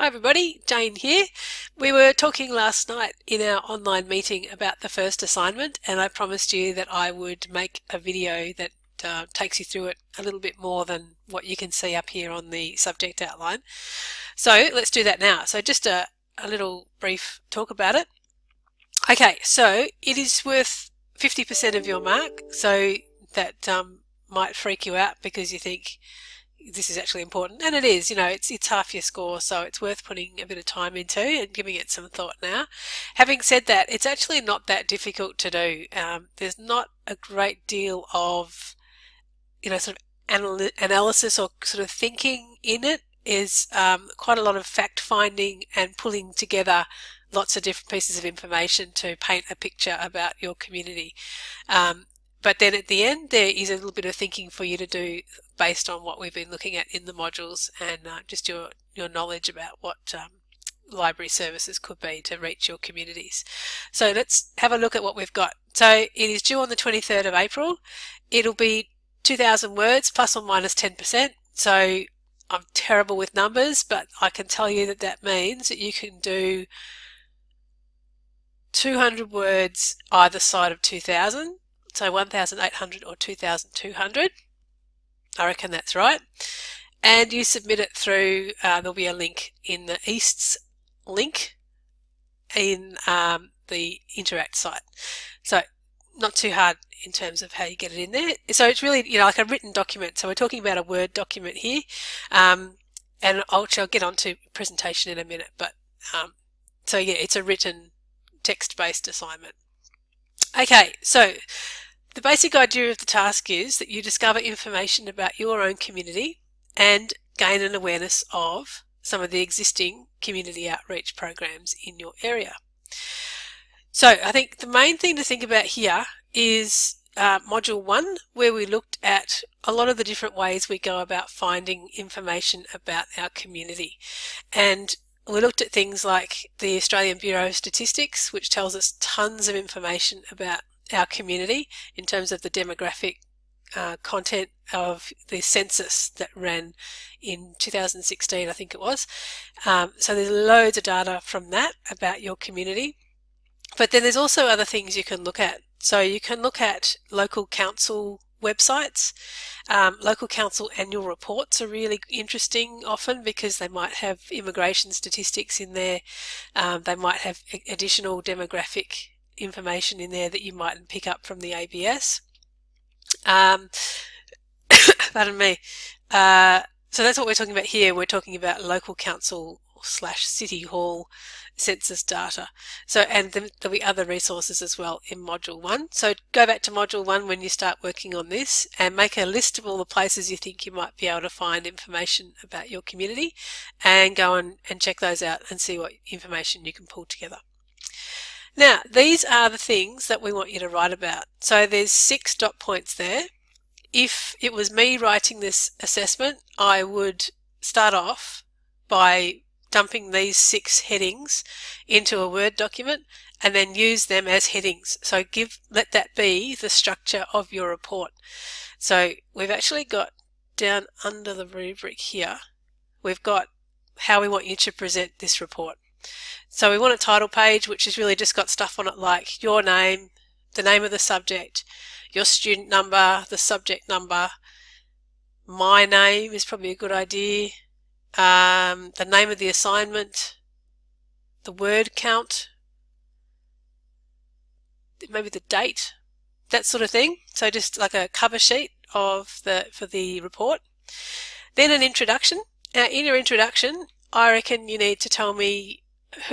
Hi everybody, Jane here. We were talking last night in our online meeting about the first assignment, and I promised you that I would make a video that takes you through it a little bit more than what you can see up here on the subject outline. So let's do that now. So just a little brief talk about it. Okay, so it is worth 50% of your mark, so that might freak you out because you think this is actually important, and it is. It's half your score, so it's worth putting a bit of time into and giving it some thought now. Having said that, it's actually not that difficult to do. There's not a great deal of sort of analysis or sort of thinking in it. Is quite a lot of fact finding and pulling together lots of different pieces of information to paint a picture about your community. But then at the end, there is a little bit of thinking for you to do based on what we've been looking at in the modules and just your knowledge about what library services could be to reach your communities. So let's have a look at what we've got. So it is due on the 23rd of April. It'll be 2,000 words plus or minus 10%. So I'm terrible with numbers, but I can tell you that that means that you can do 200 words either side of 2,000. So 1,800 or 2,200. I reckon that's right. And you submit it through, there'll be a link in the East's link in the Interact site. So not too hard in terms of how you get it in there. So it's really, like a written document. So we're talking about a Word document here. And I'll get onto presentation in a minute. But so yeah, it's a written text-based assignment. Okay, so the basic idea of the task is that you discover information about your own community and gain an awareness of some of the existing community outreach programs in your area. So I think the main thing to think about here is Module 1, where we looked at a lot of the different ways we go about finding information about our community. And we looked at things like the Australian Bureau of Statistics, which tells us tons of information about our community in terms of the demographic content of the census that ran in 2016, I think it was. So there's loads of data from that about your community. But then there's also other things you can look at. So you can look at local council websites. Local council annual reports are really interesting often because they might have immigration statistics in there. They might have additional demographic information in there that you mightn't pick up from the ABS. Pardon me. So that's what we're talking about here. We're talking about local council / city hall census data. So, and there'll be other resources as well in Module 1. So go back to Module 1 when you start working on this and make a list of all the places you think you might be able to find information about your community and go and check those out and see what information you can pull together. Now, these are the things that we want you to write about. So there's 6 dot points there. If it was me writing this assessment, I would start off by dumping these 6 headings into a Word document and then use them as headings. So let that be the structure of your report. So we've actually got down under the rubric here, we've got how we want you to present this report. So we want a title page which has really just got stuff on it like your name, the name of the subject, your student number, the subject number, my name is probably a good idea, the name of the assignment, the word count, maybe the date, that sort of thing. So just like a cover sheet for the report. Then an introduction. Now in your introduction, I reckon you need to tell me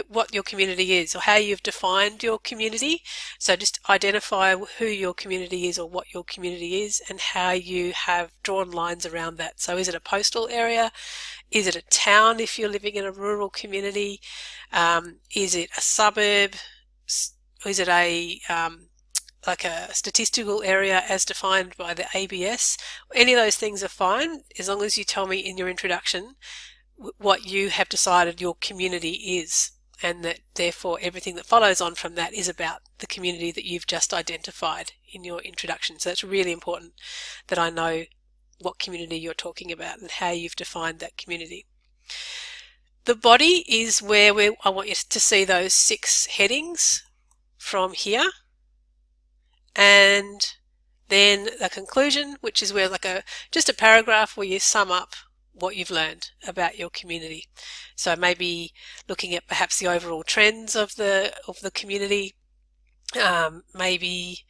what your community is or how you've defined your community. So just identify who your community is or what your community is and how you have drawn lines around that. So is it a postal area? Is it a town if you're living in a rural community? Is it a suburb? Is it like a statistical area as defined by the ABS? Any of those things are fine as long as you tell me in your introduction what you have decided your community is, and that therefore everything that follows on from that is about the community that you've just identified in your introduction. So it's really important that I know what community you're talking about and how you've defined that community. The body is where I want you to see those 6 headings from here, and then the conclusion, which is where just a paragraph where you sum up what you've learned about your community. So maybe looking at perhaps the overall trends of the community, maybe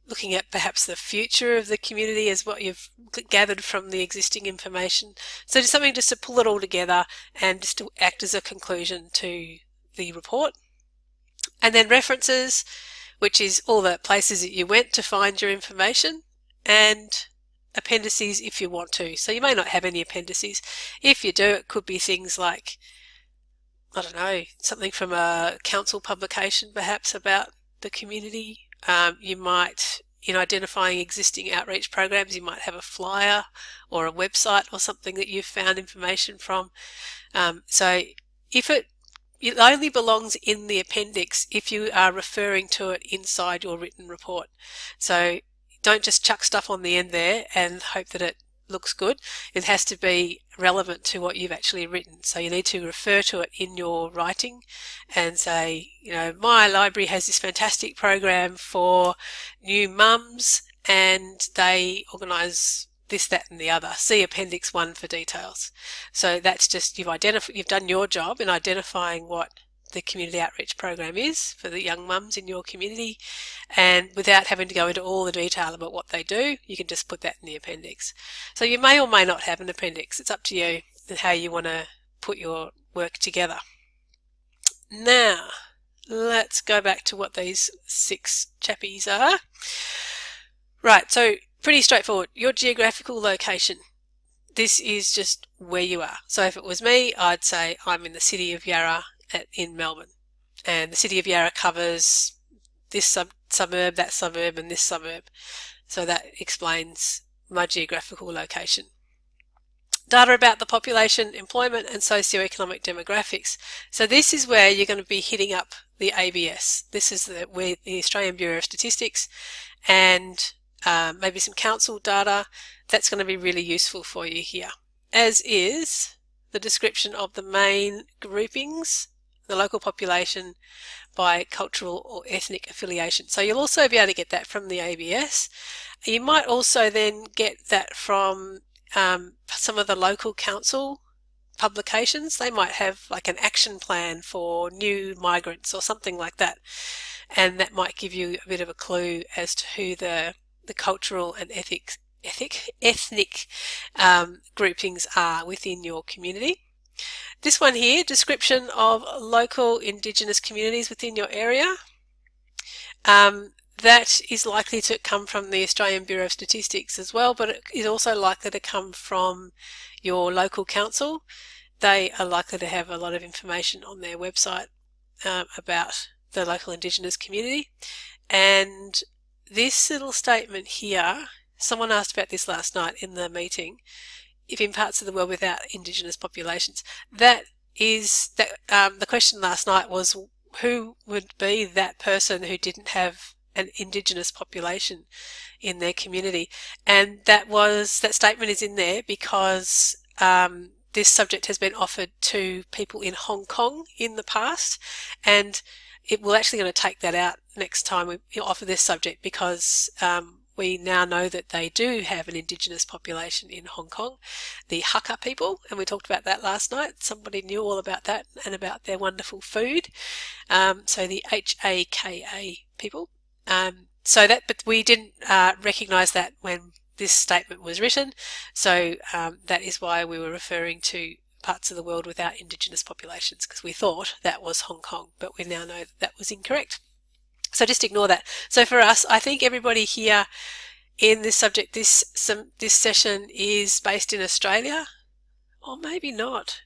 looking at perhaps the future of the community as what you've gathered from the existing information. So just something just to pull it all together and just to act as a conclusion to the report. And then references, which is all the places that you went to find your information, and appendices if you want to. So you may not have any appendices. If you do, it could be things like, I don't know, something from a council publication perhaps about the community. You might, in identifying existing outreach programs, you might have a flyer or a website or something that you've found information from. So if it only belongs in the appendix if you are referring to it inside your written report. So don't just chuck stuff on the end there and hope that it looks good. It has to be relevant to what you've actually written. So you need to refer to it in your writing and say, you know, my library has this fantastic program for new mums and they organise this, that and the other. See Appendix 1 for details. So that's just, you've done your job in identifying what the community outreach program is for the young mums in your community, and without having to go into all the detail about what they do, you can just put that in the appendix. So you may or may not have an appendix. It's up to you and how you want to put your work together. Now, let's go back to what these 6 chappies are. Right, so pretty straightforward. Your geographical location. This is just where you are. So if it was me, I'd say I'm in the city of Yarra in Melbourne, and the city of Yarra covers this suburb, that suburb and this suburb. So that explains my geographical location. Data about the population, employment and socioeconomic demographics. So this is where you're going to be hitting up the ABS. This is where the Australian Bureau of Statistics and maybe some council data. That's going to be really useful for you here, as is the description of the main groupings, the local population by cultural or ethnic affiliation. So you'll also be able to get that from the ABS. You might also then get that from some of the local council publications. They might have like an action plan for new migrants or something like that, and that might give you a bit of a clue as to who the cultural and ethnic groupings are within your community. This one here, description of local Indigenous communities within your area. That is likely to come from the Australian Bureau of Statistics as well, but it is also likely to come from your local council. They are likely to have a lot of information on their website about the local Indigenous community. And this little statement here, someone asked about this last night in the meeting, if in parts of the world without Indigenous populations. The question last night was, who would be that person who didn't have an Indigenous population in their community? And that statement is in there because this subject has been offered to people in Hong Kong in the past, and we're actually going to take that out next time we offer this subject, because we now know that they do have an Indigenous population in Hong Kong, the Hakka people, and we talked about that last night. Somebody knew all about that and about their wonderful food. So the Hakka people. But we didn't recognise that when this statement was written. So that is why we were referring to parts of the world without Indigenous populations, because we thought that was Hong Kong, but we now know that was incorrect. So just ignore that. So for us, I think everybody here in this subject, this session is based in Australia, or maybe not.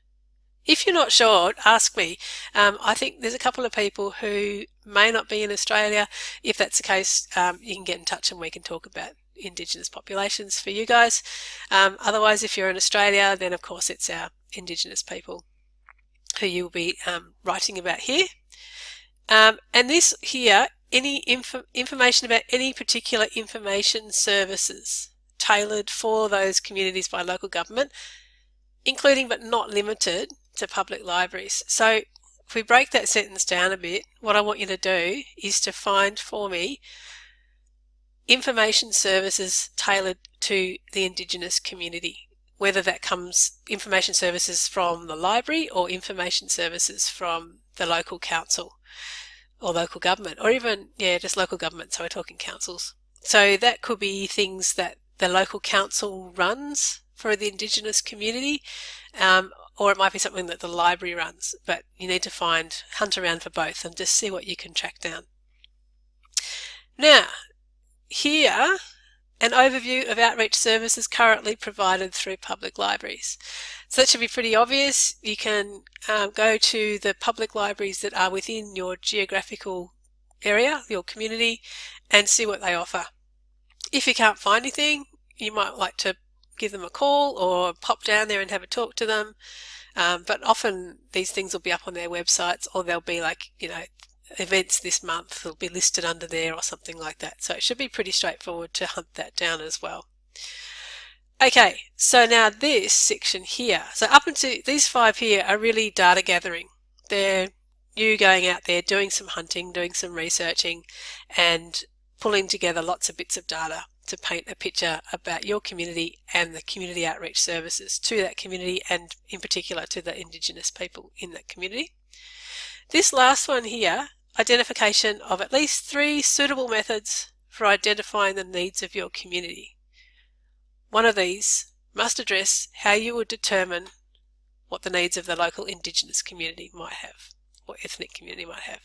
If you're not sure, ask me. I think there's a couple of people who may not be in Australia. If that's the case, you can get in touch and we can talk about Indigenous populations for you guys. Otherwise, if you're in Australia, then of course it's our Indigenous people who you'll be writing about here. And this here, any information about any particular information services tailored for those communities by local government, including but not limited to public libraries. So if we break that sentence down a bit, what I want you to do is to find for me information services tailored to the Indigenous community, whether that comes information services from the library or information services from the local council or local government, or even, just local government, so we're talking councils. So that could be things that the local council runs for the Indigenous community, or it might be something that the library runs, but you need to hunt around for both and just see what you can track down. Now, here, an overview of outreach services currently provided through public libraries. So that should be pretty obvious. You can go to the public libraries that are within your geographical area, your community, and see what they offer. If you can't find anything, you might like to give them a call or pop down there and have a talk to them. But often these things will be up on their websites, or they'll be like, events this month will be listed under there or something like that. So it should be pretty straightforward to hunt that down as well. Okay, so now this section here, so up into these 5 here are really data gathering. They're you going out there doing some hunting, doing some researching, and pulling together lots of bits of data to paint a picture about your community and the community outreach services to that community, and in particular to the Indigenous people in that community. This last one here, identification of at least 3 suitable methods for identifying the needs of your community. One of these must address how you would determine what the needs of the local Indigenous community might have, or ethnic community might have.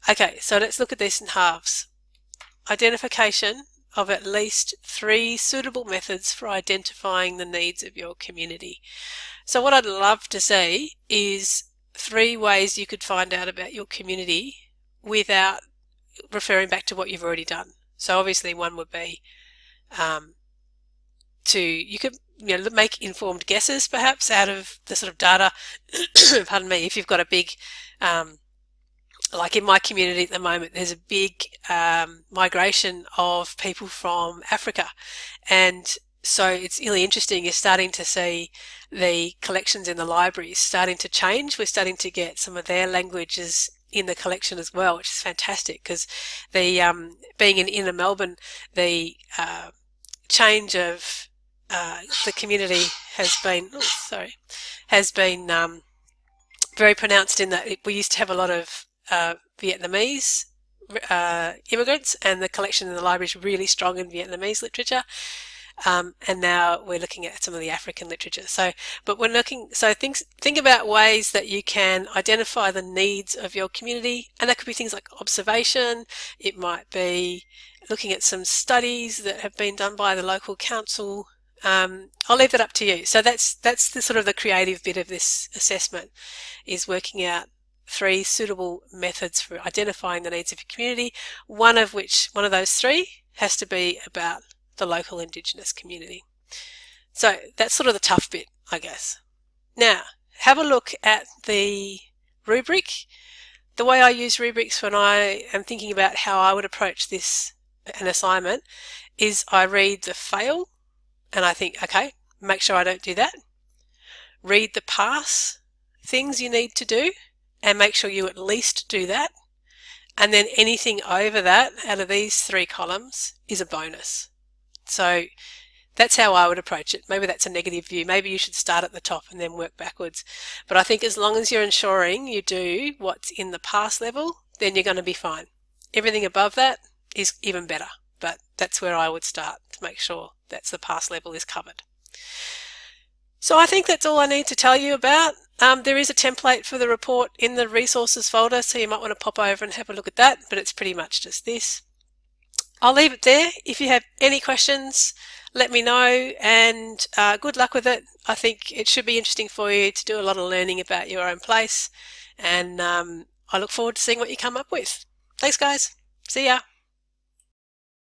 Okay, so let's look at this in halves. Identification of at least 3 suitable methods for identifying the needs of your community. So what I'd love to see is 3 ways you could find out about your community without referring back to what you've already done. So obviously one would be you could make informed guesses perhaps out of the sort of data. Pardon me, if you've got a big like in my community at the moment, there's a big migration of people from Africa, and so it's really interesting. You're starting to see the collections in the libraries starting to change. We're starting to get some of their languages in the collection as well, which is fantastic, because the being in inner Melbourne, the change of the community has been very pronounced in that we used to have a lot of Vietnamese immigrants, and the collection in the library is really strong in Vietnamese literature. And now we're looking at some of the African literature. Think about ways that you can identify the needs of your community, and that could be things like observation. It might be looking at some studies that have been done by the local council. I'll leave that up to you. So that's the sort of the creative bit of this assessment, is working out 3 suitable methods for identifying the needs of your community. One of those 3 has to be about the local Indigenous community. So that's sort of the tough bit, I guess. Now, have a look at the rubric. The way I use rubrics when I am thinking about how I would approach an assignment, is I read the fail and I think, okay, make sure I don't do that. Read the pass things you need to do and make sure you at least do that. And then anything over that out of these 3 columns is a bonus. So that's how I would approach it. Maybe that's a negative view. Maybe you should start at the top and then work backwards. But I think as long as you're ensuring you do what's in the pass level, then you're going to be fine. Everything above that is even better. But that's where I would start, to make sure that's the pass level is covered. So I think that's all I need to tell you about. There is a template for the report in the resources folder, so you might want to pop over and have a look at that, but it's pretty much just this. I'll leave it there. If you have any questions, let me know, and good luck with it. I think it should be interesting for you to do a lot of learning about your own place, and I look forward to seeing what you come up with. Thanks, guys. See ya.